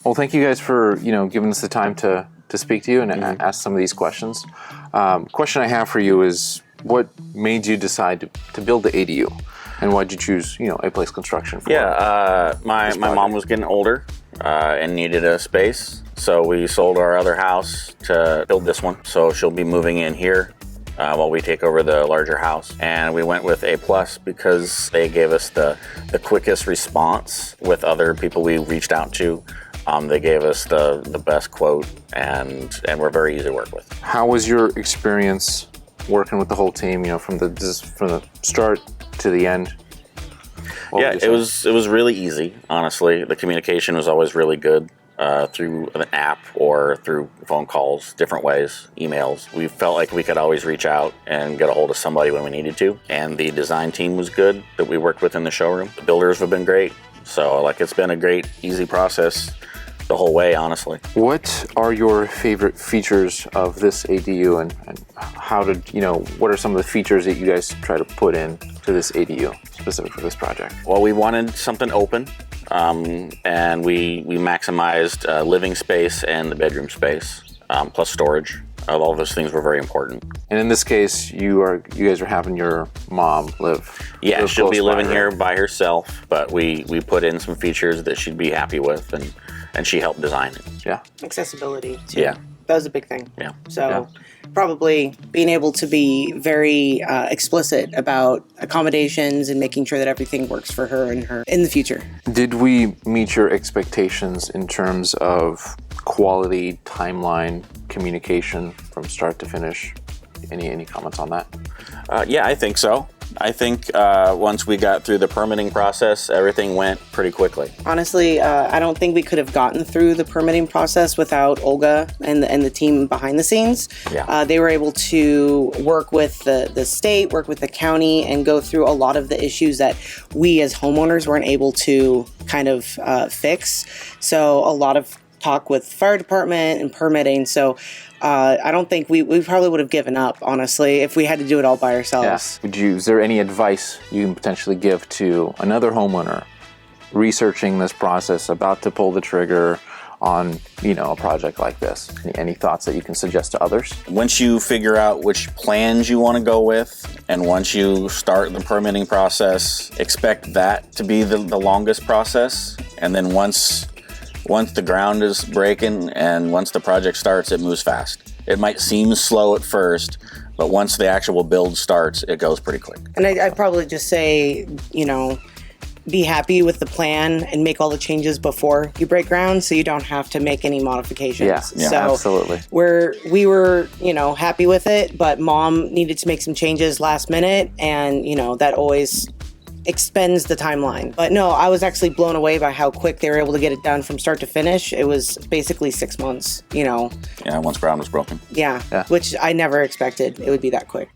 Well, thank you guys for giving us the time to speak to you and ask some of these questions. Question I have for you is, what made you decide to build the ADU, and why did you choose A Place Construction for? My mom was getting older and needed a space, so we sold our other house to build this one. So she'll be moving in here while we take over the larger house. And we went with A Plus because they gave us the quickest response with other people we reached out to. They gave us the best quote, and we're very easy to work with. How was your experience working with the whole team? From the start to the end. It was really easy. Honestly, the communication was always really good. Through an app or through phone calls, different ways, emails. We felt like we could always reach out and get a hold of somebody when we needed to. And the design team was good that we worked with in the showroom. The builders have been great. So it's been a great, easy process the whole way, honestly. What are your favorite features of this ADU, and what are some of the features that you guys try to put in to this ADU specific for this project? Well, we wanted something open. And we maximized living space and the bedroom space, plus storage. All of those things were very important. And in this case, you guys are having your mom live. Yeah, she'll be living here by herself, but we put in some features that she'd be happy with, and she helped design it. Yeah. Accessibility too. Yeah. That was a big thing. Yeah. So probably being able to be very explicit about accommodations and making sure that everything works for her and her in the future. Did we meet your expectations in terms of quality, timeline, communication from start to finish? Any comments on that? Yeah, I think so. I think once we got through the permitting process, everything went pretty quickly. Honestly, I don't think we could have gotten through the permitting process without Olga and the team behind the scenes. Yeah. They were able to work with the state, work with the county, and go through a lot of the issues that we as homeowners weren't able to kind of fix. So a lot of talk with fire department and permitting. So I don't think we probably would have given up, honestly, if we had to do it all by ourselves. Yeah. Is there any advice you can potentially give to another homeowner researching this process, about to pull the trigger on a project like this? Any thoughts that you can suggest to others? Once you figure out which plans you want to go with, and once you start the permitting process, expect that to be the longest process. And then once the ground is breaking and once the project starts, it moves fast. It might seem slow at first, but once the actual build starts, it goes pretty quick. And I'd probably just say, be happy with the plan and make all the changes before you break ground, so you don't have to make any modifications. Yeah, so absolutely. We were happy with it, but Mom needed to make some changes last minute, and that always expends the timeline. But no, I was actually blown away by how quick they were able to get it done from start to finish. It was basically 6 months. Yeah, once ground was broken. Yeah, which I never expected it would be that quick.